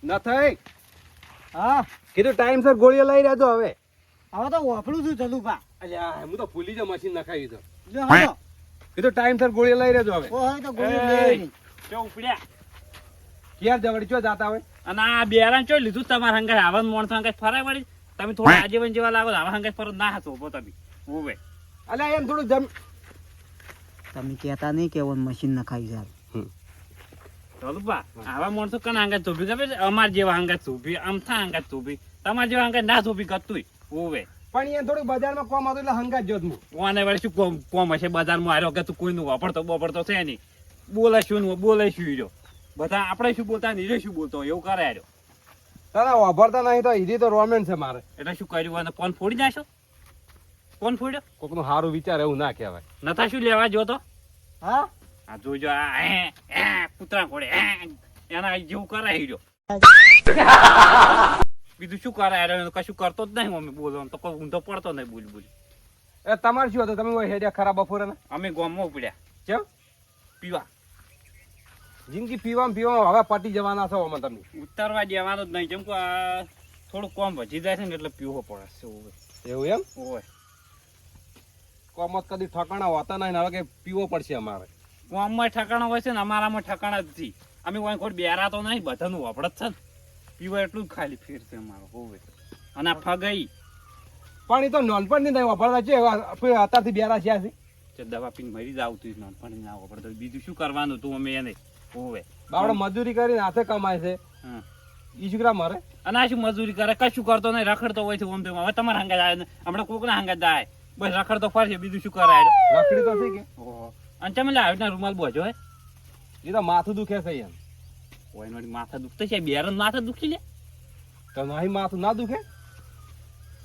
ન થઈ. હા કીધું ટાઈમસર ગોળીઓ લઈ રહેજો હવે. હવે તો વાપરું છું ચલુભા. અલ્યા હું તો ભૂલી જ મશીન નખાવી તો. જો હલો કીધું ટાઈમસર ગોળીઓ લઈ રહેજો હવે. ઓ હવે તો ગોળી લઈ આવી. ચો ઉપડ્યા ક્યાં જવડી ચો જાતા હોય? અને આ બેરાન ચો લીધું તમારા હંગાય આવા મોણસ હંગાય ફરાય વળી તમે થોડા આજીવન જેવા લાગો આવા હંગાય ફરત ના હતો ઉભો તમે ઓવે અલ્યા એમ થોડું જમ. તમે કહેતા નહીં કે ઓન મશીન નખાઈ જાય. ચલુપા આવા માણસો કના હંગાય ચોભી ખબર છે અમાર જેવા હંગાય ચોભી અમથા હંગાય ચોભી તમાર જેવા હંગાય ના ચોભી કરતું ઓવે પણ એ થોડું બજારમાં કોમ હતું એટલે હંગાત જોત હું. ઓને વળી શું કોમ હશે બજારમાં આવ્યો કે તું કોઈનું વાપરતો બપરતો છે નહીં બોલે શું રહ્યો બધા આપણે શું બોલતા નીરે શું બોલતો એવું કરે આવ્યો તારા વાપરતા નહીં તો ઈદી તો રોમેન છે મારે. એટલે શું કર્યું અને ફોન ફોડી નાખશો ફોન ફોડ્યો કોકનું સારું વિચાર એવું ના કહેવાય. નતા શું લેવા જોતો હા આ જોજો આ કૂતરા ફોડે એના જેવું કરાય રહ્યો બીજું શું કરાય કશું કરતો જ નહીં અમે બોલો તો કોઈ ઊંધો પડતો નહીં બોલ એ તમારે શું હતું? તમે ઓય હેડ્યા ખરા બપોરે ને? અમે ગામમાં ઉપડ્યા કેમ? પીવા જિંદગી પીવામાં હવે પટી જવાના છો અમે તમે. ઉતારવા દેવાનો જ નહીં જેમ કે આ થોડું કોમ વધી જાય છે ને એટલે પીવો પડે છે એવું એમ? હોય કોમ જ કદી ઠકાણા હોતા નહીં ને હવે કે પીવો પડશે અમારે. કોમમાં ઠકાણા હોય છે ને અમારામાં ઠકાણા જ નથી અમે કોઈ ખોટ બેરા તો નહીં બધાનું વપડત છે ને પીવા એટલું જ ખાલી ફેર છે અમારો હોય અને આ ફગાઈ પણ એ તો નોનપણની નહીં વાપરતા છે અત્યારથી બેરા છે. જે દવા પીને મરી જ આવતું નાનપણ ના વપડતો બીજું શું કરવાનું તું અમે એને હોવે બાવડે મજૂરી કરીને હાથે કમાય છે. હા ઈ છોકરા મરે. અને આ શું મજૂરી કરે કશું કરતો નહીં રખડતો હોય છે ઓમ તેમ હવે તમારા હંગાત આવે હમણાં કોકના હંગાત જાય બસ રખડતો ફરશે બીજું શું કરાય રખડી તો થઈ કે ઓહો અને તમે લાવીને રૂમાલ બોજો હે એ તો માથું દુખે છે એમ. કોઈ નો માથા દુખતો છે બેરન માથા દુખી લે તો નહીં માથું ના દુખે?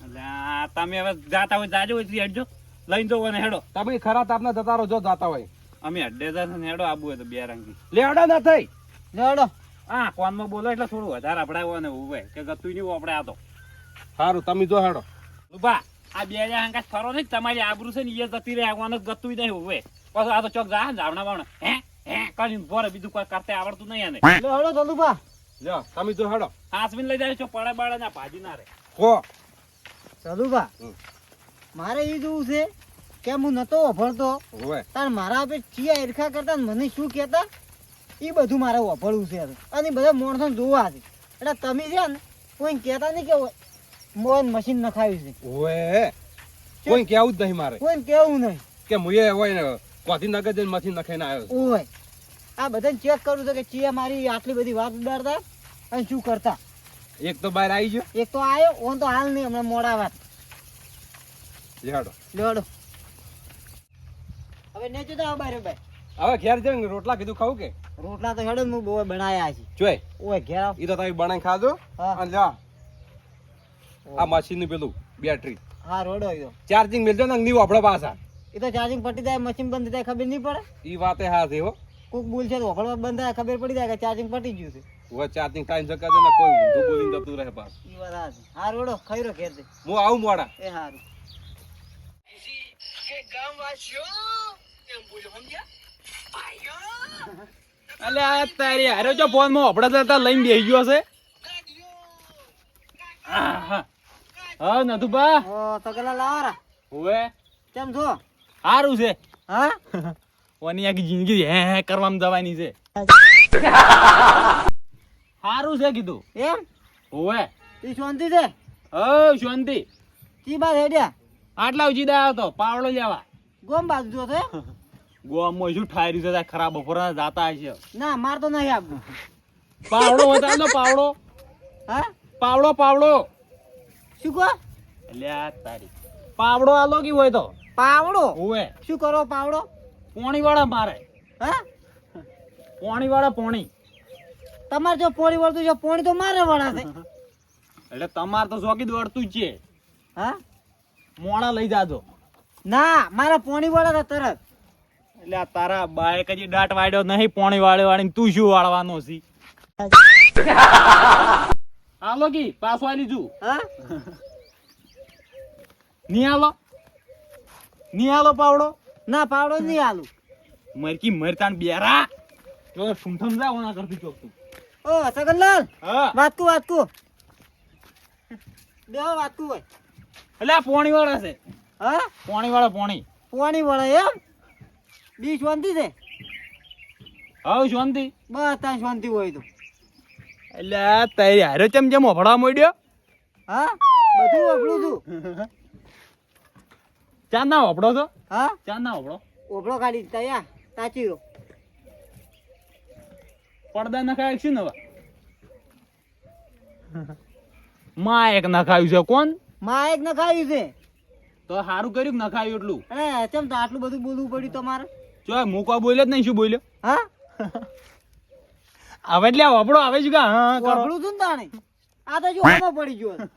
એટલે આ તમે હવે જાતા હોય જાજો હોય હેડજો લઈને જવો ને હેડો તમે ખરા તાપના જતા રહો જો જાતા હોય. અમે અડ્ડે જશે ને હેડો આબુ હોય તો બે રંગી લેડા ના થઈ. લેડો હા કોનમાં બોલો એટલે થોડું વધારે આપડાય ને ઉભે કે ગતું નહીં આપણે આ તો સારું તમે જો હેડો. ઉભા આ બે હજાર હંગાત ફરો નહીં તમારી આબરૂ છે ને એ જતી રહે આવવાનું ગતું નહીં ઉભે પછી આ તો ચોક જા ને જાવણા બાવણા હે કરીને ભરે બીજું કોઈ કરતા આવડતું નહીં આને લેડો ચલુભા. જો તમે જો હેડો. હાસમીન લઈ જાય છો પડે બાળે ના ભાજી ના રે હો ચલુભા મારે એ જોવું છે કે હું નતો વફળતો હોવે તાર મારા આપે ચિયા ઈર્ખા કરતા ને મને શું કહેતા એ બધું મારે વફળવું છે હવે. અને એ બધા માણસો જોવા છે એટલે તમે છે ને કોઈ કહેતા નહીં કે મોન મશીન નખાવ્યું છે હોવે કોઈ કેવું જ નહીં મારે કોઈ કેવું નહીં કે મુએ હોય ને ગાંધીનગર જઈને મશીન નખાઈને આવ્યો છું. ઓય આ બધાને ચેક કરવું છે કે ચિયા મારી આટલી બધી વાત ઉડાડતા અને શું કરતા. એક તો બહાર આવી ગયો. એક તો આવ્યો ઓન તો હાલ નહીં હમણાં મોડા વાત. લેડો લેડો હવે નેચે તો બારે ભાઈ હવે ઘેર જઈને રોટલા કીધું ખાવું કે રોટલા તો હેડો હું બહુ બનાયા છે. જોઈ ઓય ઘેર આવ. ઈ તો તમે બનાવી ખાજો હા. અને લ્યો આ મશીન નું પેલું બેટરી હા રોડો ઈ તો. ચાર્જિંગ મેલજો ને નહીં વાપડો પાછા. એ તો ચાર્જિંગ પટી જાય મશીન બંધ થાય ખબર નહીં પડે. ઈ વાતે હા છે હો. કોક બોલ છે તો વખડવા બંધ થાય ખબર પડી જાય કે ચાર્જિંગ પટી ગયું છે. હવે ચાર્જિંગ ટાઈમ સકા છે ને કોઈ ઊંધું બોલીને જતું રહે પાછું. ઈ વાત હા છે. હા રોડો ખાઈ રો ઘેર દે. હું આવું મોડા. એ હારું. એટલે આ તારી હારે જો ફોન માં આપડા જતા લઈને બેસી ગયો છે હા નથુબા ઓ તો કેલા લાવરા હોવે કેમ છો? સારું છે હા ઓની આખી જિંદગી હે કરવામાં જવાની છે સારું છે કીધું એમ હોવે ઈ શાંતિ છે? શાંતિ કી બાદ હેડ્યા? આટલા ઉજી દાયો તો પાવડો લેવા ગોમ બાજુ જો છે? ગોમાં શું ઠાર્યું છે ખરાબ બપોરના જાતા હશે ના માર તો નહીં આપવું. પાવડો હતા ને પાવડો હા પાવડો શું કહો? એટલે આ તારી પાવડો આલો કે હોય તો પાવડો હોવે શું કરો પાવડો? પોણી વાળા મારે હા પોણી વાળા પોણી તમારે જો પોણી વળતું છે પોણી તો મારે વળા છે. એટલે તમારે તો શોખી દોડતું જ છે હા મોણા લઈ જાજો ના મારે પોણી વળે છે તરત. એટલે આ તારા બાએ કદી દાટ વાળ્યો નહીં પોણી વાળીને તું શું વાળવાનો છે હાલો કી પાછો આલી જુ હા ની હાલો પાવડો ના પાવડો નહીં આલું. મરકી મરતાન બેરા તો સુમથમ જાવ ના કરતી ચોક તું ઓ સગનલાલ હા વાતકું બેહો વાતકું હોય એટલે આ પોણી વાળા છે હા પોણી વાળો પોણી પાણી વળે એમ બી શાંતિ છે હાઉ શાંતિ બસ ત્યાં શાંતિ હોય તો એટલે તારી હારે જેમ ઓભળવા માંડ્યો હા બધું વપડું છું ચા ના ઓભળો છો હા ચા ના ઓભળો ઓભળો કાઢી દીધા યા સાચી રહ્યો પડદા નખાય છે ને હવે માં એક નખાયું છે કોણ માં એક નખાયું છે તો સારું કર્યું કે નખાયું એટલું અરે કેમ તો આટલું બધું બોલવું પડ્યું તમારે જો મૂકવા બોલ્યો જ નહીં શું બોલ્યો હા હવે એટલે ઓભળો આવે છે કે હા કરો ઓભળું છું ને તાણે આ તો જો આમાં પડી ગયો છે.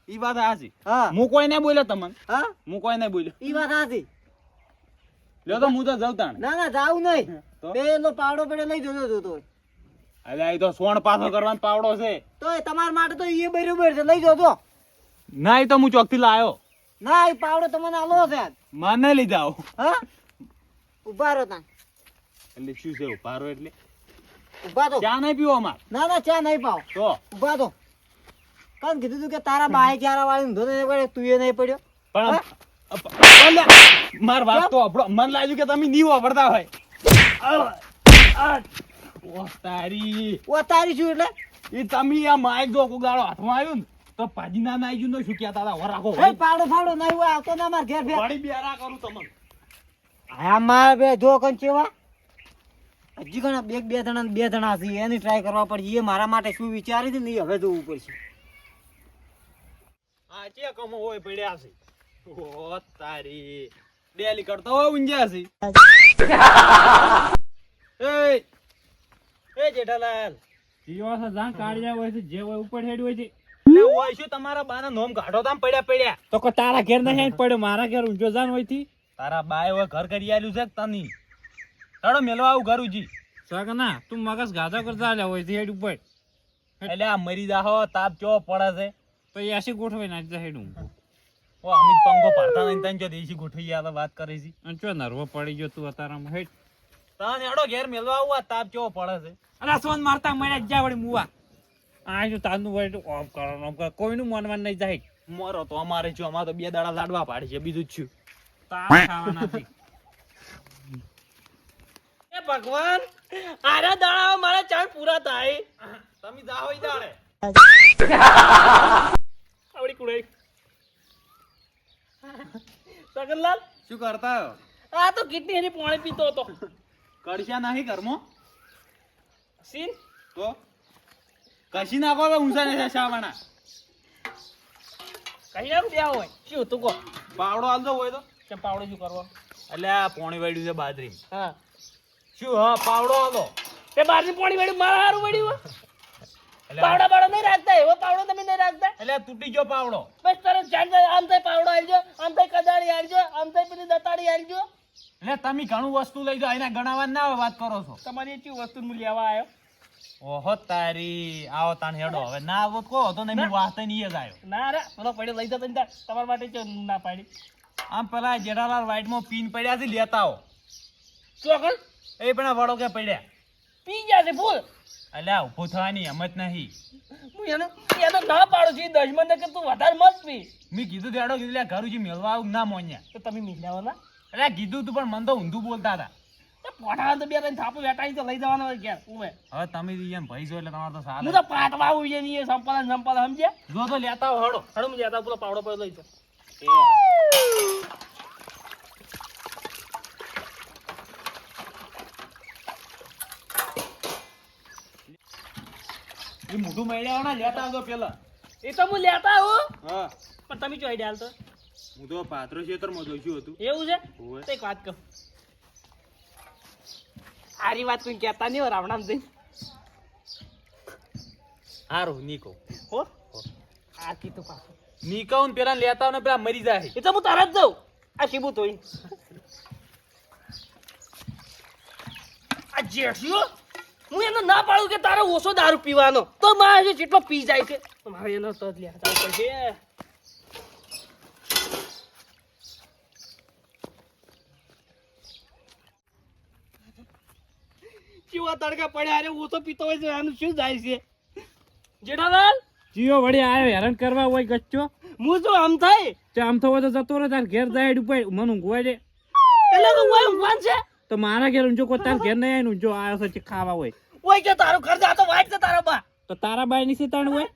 ઈ વાત હાચી હા હું કોઈ નહીં બોલ્યો તમને હા હું કોઈ નહીં બોલ્યો ઈ વાત સાચી લ્યો તો હું તો જઉં તાણ ના ના જાવ નહીં તો? પેલો પાવડો પડે લઈ જતો જોતો અરે એ તો સોણ પાછો કરવાનો પાવડો છે તો એ તમારા માટે તો એ બરોબર છે લઈ જજો ના એ તો હું ચોકથી લાયો ના એ પાવડો તમને આલો છે આજ. મને લઈ જાઓ હા ઉભા રહો તાં એટલે શું છે ઉભારો એટલે ઉભા તો ચા નહીં પીવો અમાર ના ના ચા નહીં પાવ તો ઉભા તો કાન કીધું તું કે તારા બાય ક્યારે વાળી ઊંધો નહીં પડ્યો તું એ નહીં પડ્યો પણ હા? માર વાત તો આપણો મન લાગ્યું કે તમે નહીં વાપરતા હોય ઓ તારી ઓ તારી શું એટલે એ તમે આ માઇક જો કોગાળો હાથમાં આવ્યું ને તો પાજી ના નાઈ ગયું તો શું કહેતા હતા વર રાખો એ પાવડો ફાવડો નહીં હોય આવતો ના માર ઘેર ફેર વળી બેરા કરું તમને આ માર બે જો કન ચેવા હજી ઘણા બે જણા છે એની ટ્રાય કરવા પડશે એ મારા માટે શું વિચારી છે ને એ હવે જોવું પડશે આ ચે કમો હોય પડ્યા છે ઓ તારી ડેલી કરતો હોય ઊંઝા છે એ જેઠાલાલ જીવો છે જા કાઢ્યા હોય છે જે હોય ઉપર હેડ હોય છે એટલે હોય શું તમારા બાના નોમ કાઢો તામ પડ્યા તો કો તારા ઘેર નહીં પડ્યો મારા ઘેર ઊંચો જાન હોય થી તારા બાય હવે ઘર કરી આલ્યું છે કે તની તાડો મેલવા આવું ઘર ઉજી સગના તું મગજ ગાધા કરતા આલ્યા હોય થી હેડ ઉપર એટલે આ મરી જાહો તાપ ચો પડે છે તો એ આશી ગોઠવાઈ નાખતા હેડ હું ઓ અમિત પંખો પાડતા નહીં તને જો દેશી ગોઠવી આ તો વાત કરી છે અને ચો નરવો પડી ગયો તું અતારામાં હેડ તને હેડો ઘેર મેલવા આવું આ તાપ ચો પડે છે અલા સોન મારતા મળ્યા જા વળી મુવા આ જો તાનું વળી ઓમ કરો ઓમ કરો કોઈનું મનવાન નહીં જાય મોરો તો અમારે જો અમારે તો 2 દાડા લાડવા પાડી છે બીજું જ છું તાર ખાવાના નથી એ ભગવાન આરા દાડા મારા ચાર પૂરા થાય તમે જાઓ ઈ દાડે આવડી કુડે સગનલાલ શું કરતા હો આ તો કેટલી એની પાણી પીતો હતો કડશા નહીં ઘરમાં સીન તો કશી નાખો તો ઊંચા ને શાવાના કઈ ના રૂપિયા હોય શું તું કહો પાવડો આલતો હોય તો કે પાવડે શું કરવો એટલે આ પોણી વાળ્યું છે બાજરી હા શું હા પાવડો આલો તે બહારથી પાણી વેડ્યું મારા હારું વેડ્યું એટલે પાવડા બાવડા નહીં રાખતા એવો પાવડો તમે નહીં રાખતા એટલે તૂટી ગયો પાવડો બસ તરત જાણ જાય આમ થાય પાવડો આલજો આમ થાય કદાળી આલજો આમ થાય પેલી દતાડી આલજો એટલે તમે ઘણું વસ્તુ લઈ જાઓ એના ગણાવા ના આવે વાત કરો છો તમારી એટલી વસ્તુ હું લેવા આવ્યો ઓહો તારી આવો તાન હેડો હવે ના આવો તો કહો તો નહીં હું વાસ્તે નહીં જ આવ્યો ના રે પેલો પડ્યો લઈ જતો ને તાર. તમારા માટે ચો ના પાડી આમ પેલા જેઠાલાલ વાઇટમાં પીન પડ્યા છે લેતા આવો ચોકન એ પણ આ વડો કે પડ્યા પી ગયા છે ફૂલ એટલે ઉભું થવાની હિંમત નહીં હું એનો ના પાડું છું 10 મને કે તું વધારે મત પી મેં કીધું દેડો કીધું લે ઘર ઉજી મેળવા આવું ના મોન્યા તો તમે મીઠાવો ના એટલે કીધું તું પણ મને તો ઊંધું બોલતા હતા તો પોઠા તો બે ત્રણ થાપુ વેટાઈ તો લઈ જવાનો હોય ક્યાં ઉમે હવે તમે એમ ભાઈ છો એટલે તમારે તો હું સારું તો પાટવા આવું છે ની સંપાલ સમજ્યા જો તો લેતા આવો હડો હડું હું જતા પેલો પાવડો પર લઈ જાઉં એ મોઢું મળ્યા ના લેતા આવજો પેલા એ તો હું લેતા આવું હા પણ તમે ચોઈ ડાલ તો હું તો પાત્રો ખેતરમાં જોઈશું હતું એવું છે હોવે. તો એક વાત કહું આરી વાત કોઈ કહેતા નહીં હો રાવણામ જઈ સારું નીકો હો આ કીધું પાછું નીકાઉન પેલા લેતા આવો ને પેલા મરી જાય એ તો હું તરત જાઉં આ શીબુ તોય આ જેઠિયો હું એને ના પાડું કે તારે ઓછો દારૂ પીવાનો તો મારે જેટલો પી જાય છે તો મારે એનો તો જ લેતા પડશે ચીવા તડકા પડ્યા અરે ઓછો પીતો હોય છે આનું શું જાય છે જેઠાલાલ જીઓ વળી આવ્યો હેરાન કરવા હોય ગચ્ચો હું જો આમ થાય આમ થવો તો જતો રહે તાર ઘેર જાય ઉપર મને ઊંઘવાય દે એટલે તો કોઈ ઊંઘવાન છે તો મારા ઘેર ઊંચો કોઈ તાર ઘેર નહીં આવીને ઊંચો આવ્યો છે ખાવા હોય ઓય કે તારું ઘર જા તો વાઈટ છે તારા બા તો તારા બાઈ ની તાણ હોય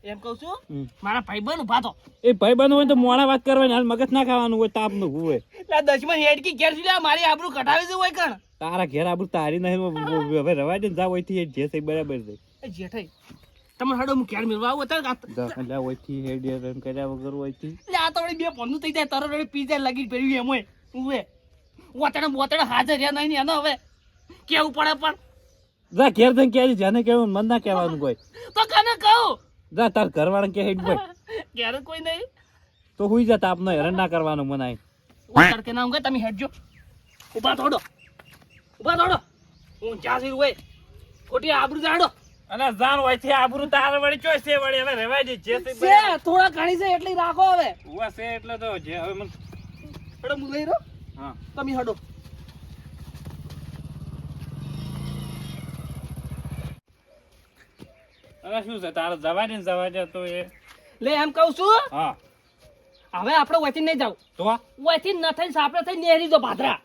એમ કહું છું મારા ભાઈબંધ ઉભા તો એ ભાઈ બંધ હોય તો મોડા વાત કરવાની હાલ મગજ ના ખાવાનું હોય તાપ નું હોય એટલે દસમાં હેડકી ઘેર સુધી મારી આબરૂ કઢાવી છે હોય કણ તારા ઘેર આબરૂ તારી નહીં હવે રવા દે જા હોયથી જે છે બરાબર છે એ જેઠાઈ તમે હડો હું ઘેર મેળવા આવું અત્યારે એટલે હોયથી હેડ રન કર્યા વગર હોયથી એટલે આ તો વળી બે પંદું થઈ જાય તરત વળી પીઝા લગી પડ્યું એમ હોય ઉવે વતડે હાજર રહ્યા નહીં એનો હવે કેવું પડે પણ જા ઘેર જઈને કે જેને કેવું મન ના કહેવાનું કોઈ તો કને કહું જા તાર ઘરવાળા કે હેડ ભાઈ ઘેર કોઈ નહીં તો હુઈ જા તાપનો હેરાન ના કરવાનું મનાય વતડ કે ના ઊંઘે તમે હેડજો ઉભા થોડો હું ચાસી હોય ખોટી આબરૂ જાડો અને જાણ હોયથી આબરૂ તારે વળી ચોય છે વળી હવે રેવાય દે જે તે છે થોડા ઘણી છે એટલી રાખો હવે ઉવા છે એટલે તો જે હવે મને હડો હું લઈ રહ્યો હા તમે હડો હવે શું છે તારે જવા દે તો એ લે એમ કહું છું હા હવે આપણે વચ્ચે નહીં જાવ તો વચ્ચે ન થઈને સાપડે થઈ નેરી જો ભાદરા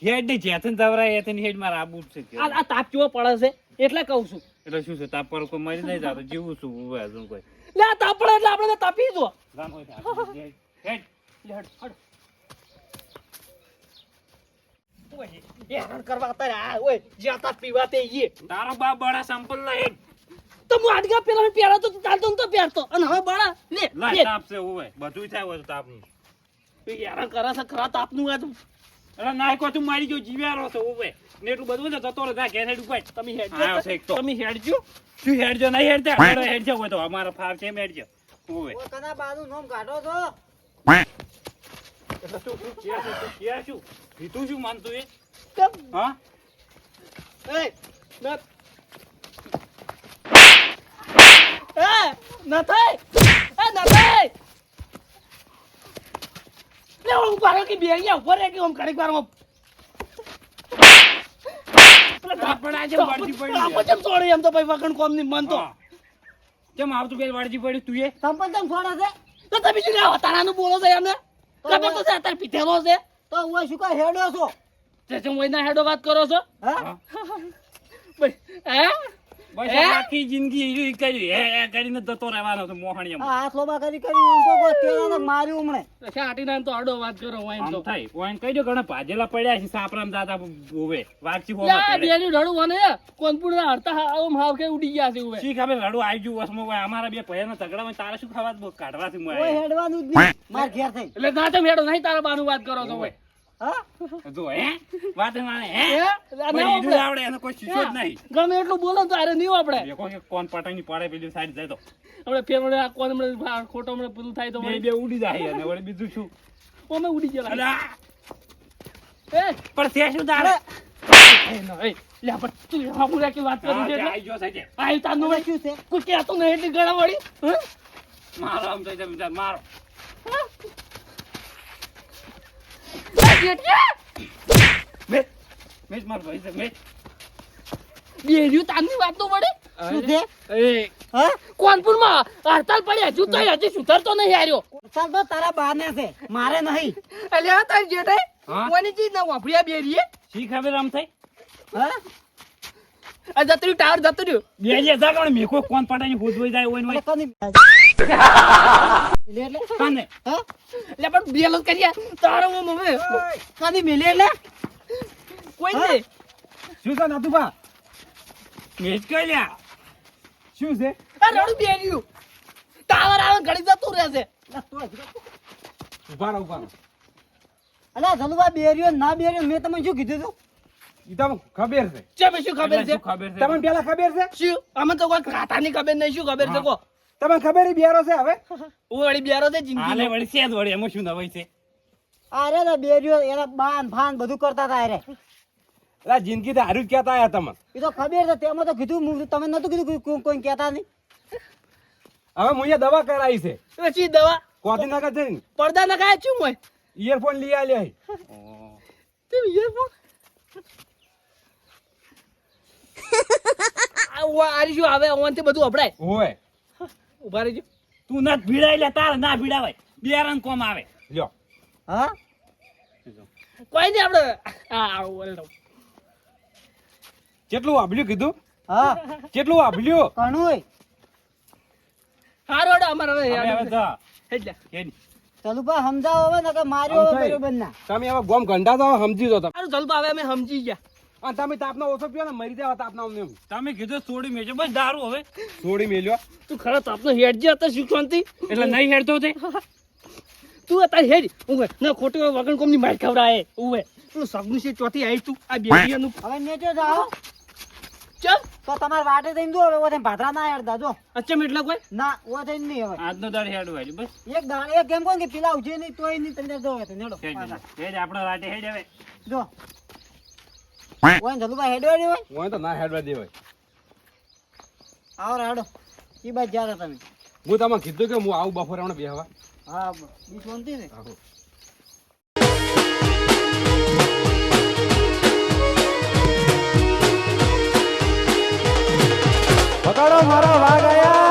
હેડ ને જેથન જવરાય એથન હેડ મારા આબુ છે કે આ તાપ કેવો પડે છે એટલે કહું છું એટલે શું છે તાપ પર કોઈ મરી નહીં જાતો જીવું છું હવે હજુ કોઈ લે આ તાપ પડે એટલે આપણે તો તાપી જો જાણ હોય હેડ લે હડ ઓય એ હરણ કરવા તારે આ ઓય જ્યાં તાપ પીવા તે ઈ તારો બાપ બડા સંપલ ના હેડ તો હું આજગા પેલા પહેરતો તો ચાલતો ન તો પહેરતો અને હવે બળા લે લાય તાપ છે હવે બધું થાય હોય તો તાપનું હેરાન કરે છે ખરા તાપનું આ તું એટલે નાય કો તું મારી જો જીવ્યારો છે હવે ને એટલું બધું ને જતો રહે જા ઘેર હેડ ઉપર તમે આયો છે એક તો. તમે હેડજો શું હેડજો નહીં હેડજો હેડજો હોય તો અમારા ફાર છે હેડજો હવે ઓ કના બાનું નામ કાઢો છો એટલે શું ક્યાં શું તું શું માનતું એ કેમ હા એ ન થાય લે હું પારો કે બે અહીંયા ઉપર રે કે હું કડીક વારમાં આપણા જે વાડજી પડી આપણે કેમ છોડે એમ તો ભાઈ વગણ કોમ ની મન તો હા. કેમ આવતું પેલ વાડજી પડ્યું તું એ સંપલ તમ છોડે છે તો તમે શું લેવા તારાનું બોલો છે એમને ખબર તો છે અત્યારે પીધેલો છે તો હું શું કા હેડો છો તે શું મહિના હેડો વાત કરો છો હા ભાઈ હે બસ હે? આખી જિંદગી ઈ કરી હે કરીને જતો રહેવાનો છે મોહણીયમ આ હાથ લોબા કરી એમ કોઈ તેરાને માર્યું હમણે શાટીના એમ તો હડો વાત કરો વાઈન આમ તો થાય ઓન કહી દો ઘણા ભાજેલા પડ્યા છે સાપરામ દાદા હોવે વાગચી લે હોવા પડે બેની રડું મને કોનપુર હડતા આમ હાવ કે ઉડી ગયા છે ઉવે શી ખબર રડું આવી ગયું વસમાં હોય અમારા બે ભયાનો ઝઘડામાં તારે શું ખાવા કાઢવાથી કોઈ મોય હેડવાનું જ નહીં માર ઘેર થઈ એટલે ના તમે હેડો નહીં તારા બાનું વાત કરો છો ભાઈ હા જો હે વાત માને હે હે? ના કોઈ ઈડું આપણે. આવડે એનો કોઈ શીશો જ નહીં ગમે એટલું બોલો તો અરે નહીં આપણે દેખો કે કોણ પટાઈની પડે પેલી સાઈડ જાય તો આપણે ફેર વડે આ કોણ હમણાં ખોટો હમણાં પેલું થાય તો બે બે ઉડી જાય અને વળી બીજું શું અમે ઉડી ગયા અલા એ પણ તે શું તારે એ ન, એ લે પણ તું હામુરા કે વાત કરી છે એટલે આઈ જો સાજે આઈ તાનું હવે શું છે કોઈ કહેતો નહીં એટલી ગળા વાળી હે? મારો આમ થઈ જાય મારો આ જેઠિયા! મેચ માર ભાઈ છે મેચ બેર્યું તારની વાત તો વળી શું છે એ હા કોનપુરમાં હડતાલ પડી હજુ તો હજી સુધરતો નહીં હાર્યો ચાલ તો તારા બાને છે મારે નહીં એટલે આ તારી જેઠાઈ હા? કોની ચીજ ના વાપર્યા બેરીએ શી ખબર આમ થઈ હા આ જતર્યું ટાવર જતર્યું બે જે જા કોણ મેકો કોણ પટાઈની હોદવાઈ જાય હોય ને હોય કની એટલે એટલે કાને હા એટલે પણ બેલો કર્યા તારો હું હવે કની મિલે એટલે કોઈ હા? નહીં શું છે નાતુબા મેચ કઈ લ્યા શું છે આ રડું બેર્યું ટાવર આવે ઘડી જતું રહેશે ઉભા રહો અલા ધનુભા બેર્યો ના બેર્યો મેં તમને શું કીધું તું ઈ તો ખબર છે ચેમ શું ખબર છે શું ખબર છે તમને પેલા ખબર છે શું અમે તો કોઈ ખાતાની ખબર નહીં શું ખબર છે કો તમને ખબર ઈ બિયારો છે હવે હું વળી બેરો છે હાલે જિંદગી વળી છે જ વળી એમાં શું નવાઈ છે અરે ને બેર્યો એના બાન ફાન બધું કરતા હતા અરે એટલે જિંદગી તો હારું જ કહેતા આયા તમે એ તો ખબર છે તેમાં તો કીધું તમે નતું કીધું કે કોઈ કહેતા નહીં હવે મુએ દવા કરાવી છે પછી દવા કોઠીનગર જઈને પડદા નખાયા છું મોય ઇયરફોન લઈ આલ્યા છે. તે ઈયરફોન આરી શું આવે ઓનથી બધું અપડાય ઓય ઉભા રહેજો તું ના ભીડાય લે તાર ના ભીડાવાય બે રંગ કોમ આવે લ્યો હા કોઈ નહીં આપણે આ ઓલડો કેટલું વાભલ્યું કીધું હા કેટલું વાભલ્યું ઘણું હોય હારો અમારે હવે હવે યાદ જા. એટલે કેની? ચાલુ પા સમજાવો હવે નકર માર્યો હવે સમજાય. બરોબર ના તમે હવે ગોમ ગંડા તો હવે સમજી દો તમે સારું ચાલ હવે અમે સમજી ગયા અને તમે તાપનો ઓછો પીઓ ને મરી જાવ તાપના અમને એમ. તમે કીધું છોડી મેજો બસ દારૂ હવે છોડી મેલ્યો તું ખરા તાપનો હેડ જે હતા સુખ શાંતિ એટલે નહીં હેડતો તે તું અત્યારે હેડ ઉવે ના ખોટી વગણ કોમની માર ખવડાય ઉવે તું સગનું છે ચોથી આવી તું આ બેડિયાનું હવે નેચો જાઓ ચાલ તો તમારે વાટે થઈને જો હવે ઓથે ભાદરા ના હેડતા જો અચ્છા એટલે કોઈ ના ઓથે નહીં હવે આજનો દાડ હેડ હોય બસ એક દાણ એક કેમ કોણ કે પેલા ઉજે નહીં તોય નહીં તમે જો હવે નેડો હેડ હેડ આપણો રાતે હેડ હવે જો ઓય જલુભાઈ હેડો હેડો હોય હું તો ના હેડવા દે હોય આવો હેડો ઈ બાજુ જ્યાં તમે હું તમને કીધું કે હું આવું બપોરે હમણાં બેહવા હા બી શાંતિ ને આહો. પકડો મારો વાઘ આયા